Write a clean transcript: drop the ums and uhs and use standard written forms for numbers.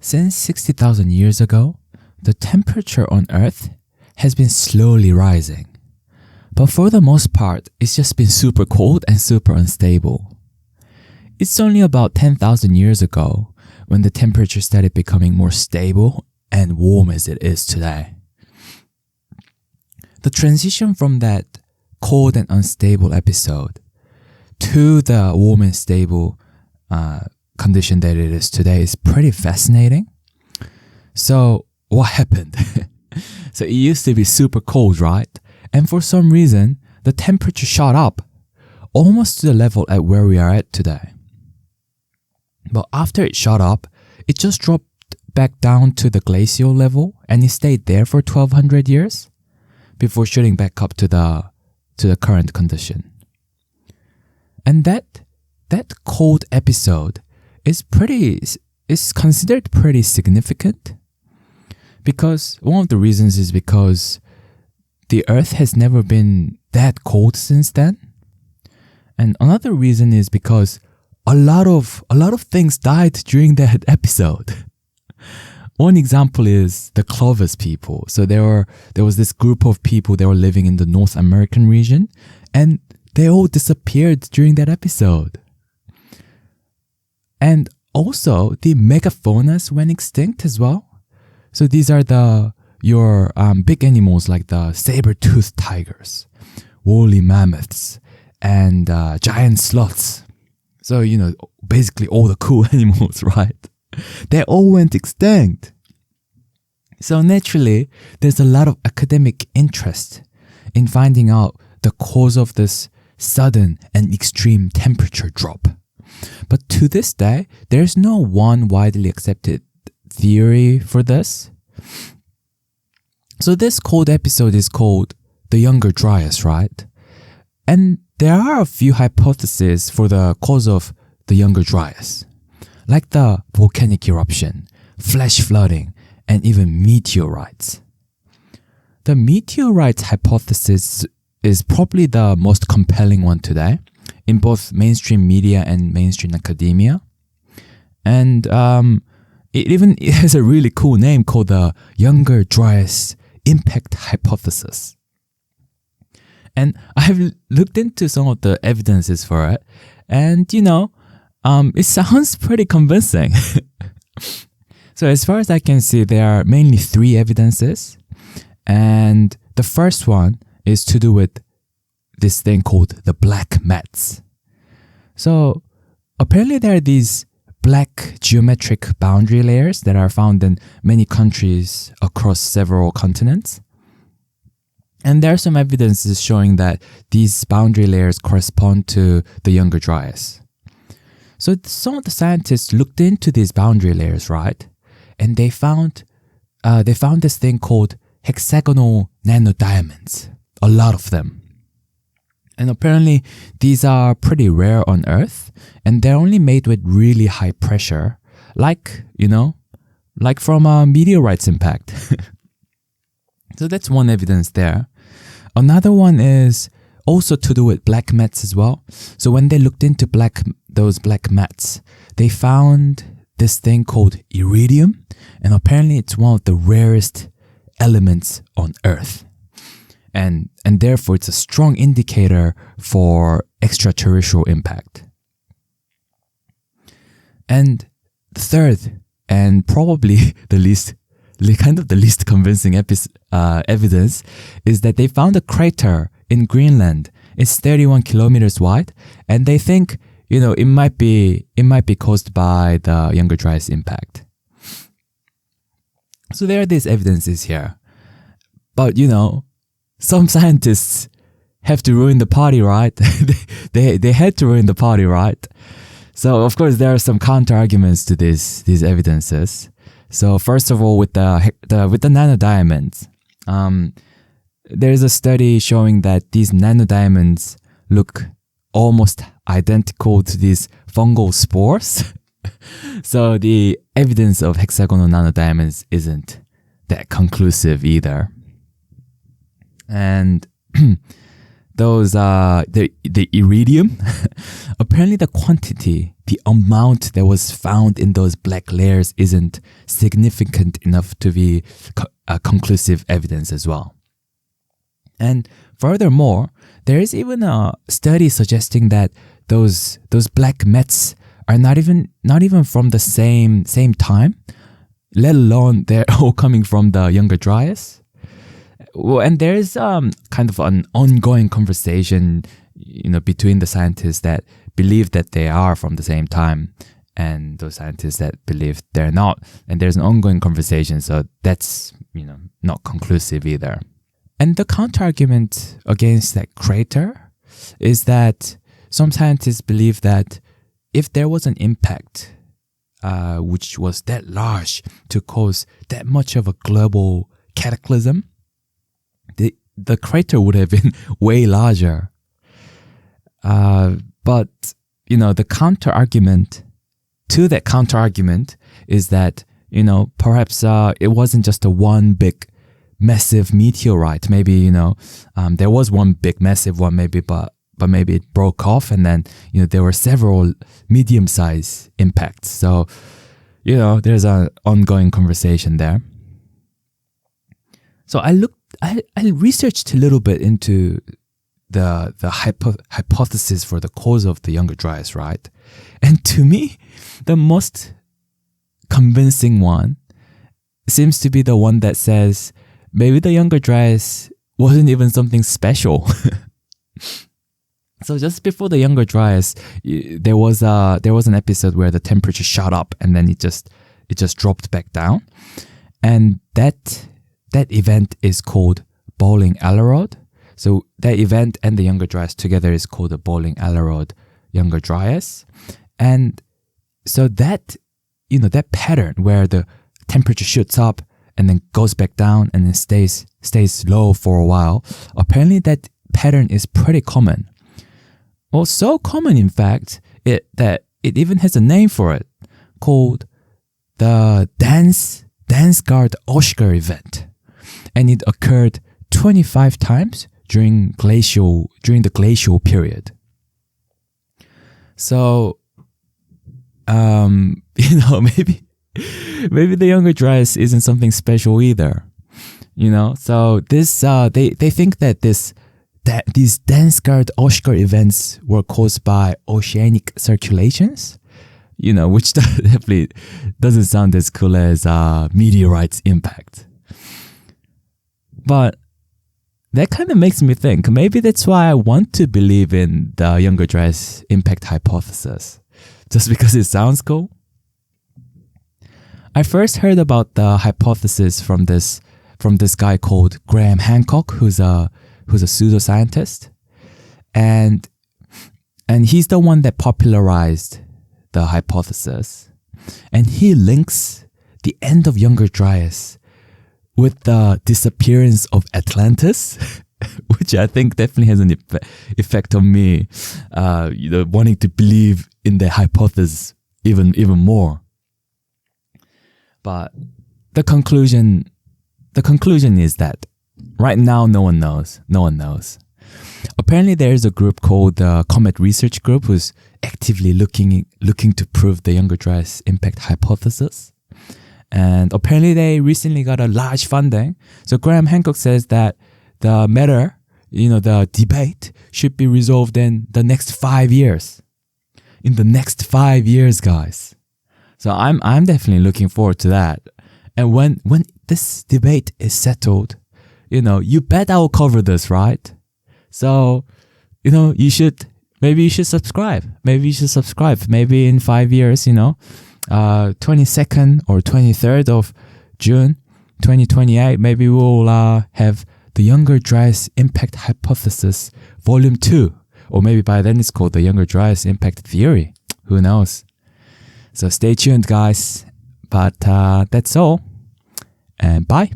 Since 60,000 years ago, the temperature on Earth has been slowly rising. But for the most part, it's just been super cold and super unstable. It's only about 10,000 years ago when the temperature started becoming more stable and warm as it is today. The transition from that cold and unstable episode to the warm and stable condition that it is today is pretty fascinating. So what happened? So it used to be super cold, right? And for some reason, the temperature shot up almost to the level at where we are at today. But after it shot up, it just dropped back down to the glacial level and it stayed there for 1200 years before shooting back up to the current condition. And that cold episode is considered pretty significant because one of the reasons is because the Earth has never been that cold since then. And another reason is because a lot of things died during that episode. One example is the Clovis people. So there was this group of people that were living in the North American region, and they all disappeared during that episode. And also the megafaunas went extinct as well. So these are your big animals like the saber-toothed tigers, woolly mammoths, and giant sloths. So, basically all the cool animals, right? They all went extinct. So naturally, there's a lot of academic interest in finding out the cause of this sudden and extreme temperature drop. But to this day, there's no one widely accepted theory for this. So this cold episode is called the Younger Dryas, right? And there are a few hypotheses for the cause of the Younger Dryas, like the volcanic eruption, flash flooding, and even meteorites. The meteorites hypothesis is probably the most compelling one today in both mainstream media and mainstream academia. And it has a really cool name called the Younger Dryas impact hypothesis. And I have looked into some of the evidences for it, and it sounds pretty convincing. So as far as I can see, there are mainly 3 evidences, and the first one is to do with this thing called the black mats. So apparently there are these black geometric boundary layers that are found in many countries across several continents. And there are some evidences showing that these boundary layers correspond to the Younger Dryas. So some of the scientists looked into these boundary layers, right? And they found this thing called hexagonal nanodiamonds, a lot of them. And apparently these are pretty rare on Earth, and they're only made with really high pressure, like from a meteorite's impact. So that's one evidence there. Another one is also to do with black mats as well. So when they looked into those black mats, they found this thing called iridium, and apparently it's one of the rarest elements on Earth. And therefore it's a strong indicator for extraterrestrial impact. And the third, and probably the least convincing evidence, is that they found a crater in Greenland. It's 31 kilometers wide, and they think it might be caused by the Younger Dryas impact. So there are these evidences here, but some scientists have to ruin the party, right? they had to ruin the party, right? So of course there are some counter arguments to these evidences. So first of all, with the nanodiamonds, there's a study showing that these nanodiamonds look almost identical to these fungal spores. So the evidence of hexagonal nanodiamonds isn't that conclusive either. And the iridium, apparently the quantity, the amount that was found in those black layers isn't significant enough to be conclusive evidence as well. And furthermore, there is even a study suggesting that those black mets are not even from the same time, let alone they're all coming from the Younger Dryas. Well, and there is kind of an ongoing conversation, between the scientists that believe that they are from the same time and those scientists that believe they're not. And there's an ongoing conversation, so that's not conclusive either. And the counter-argument against that crater is that some scientists believe that if there was an impact which was that large to cause that much of a global cataclysm, the crater would have been way larger. But, the counter-argument to that counter-argument is that, perhaps it wasn't just a one big massive meteorite. Maybe, there was one big massive one maybe, but maybe it broke off, and then, there were several medium-sized impacts. So, there's an ongoing conversation there. So I researched a little bit into the hypothesis for the cause of the Younger Dryas, right? And to me, the most convincing one seems to be the one that says maybe the Younger Dryas wasn't even something special. So just before the Younger Dryas, there was an episode where the temperature shot up and then it just dropped back down, and that event is called Bowling Alerod. So that event and the Younger Dryas together is called the Bowling Alerod Younger Dryas. And so that pattern where the temperature shoots up and then goes back down and then stays low for a while, apparently that pattern is pretty common. Well, so common in fact that it even has a name for it, called the Dansgaard-Oeschger event. And it occurred 25 times during the glacial period. So, maybe the Younger Dryas isn't something special either. So this they think that these Dansgaard-Oeschger events were caused by oceanic circulations, which definitely doesn't sound as cool as meteorites impact. But that kind of makes me think maybe that's why I want to believe in the Younger Dryas impact hypothesis, just because it sounds cool. I first heard about the hypothesis from this guy called Graham Hancock, who's a pseudoscientist, and he's the one that popularized the hypothesis, and he links the end of Younger Dryas with the disappearance of Atlantis, which I think definitely has an effect on me, wanting to believe in the hypothesis even more. But the conclusion is that right now no one knows. Apparently there is a group called the Comet Research Group who's actively looking to prove the Younger Dryas impact hypothesis. And apparently they recently got a large funding. So Graham Hancock says that the matter, the debate should be resolved in the next 5 years. In the next 5 years, guys. So I'm definitely looking forward to that. And when this debate is settled, you bet I will cover this, right? So, you should subscribe. Maybe in 5 years, 22nd or 23rd of June 2028, maybe we'll have the Younger Dryas Impact Hypothesis Volume 2. Or maybe by then it's called the Younger Dryas Impact Theory. Who knows? So stay tuned, guys. But that's all. And bye.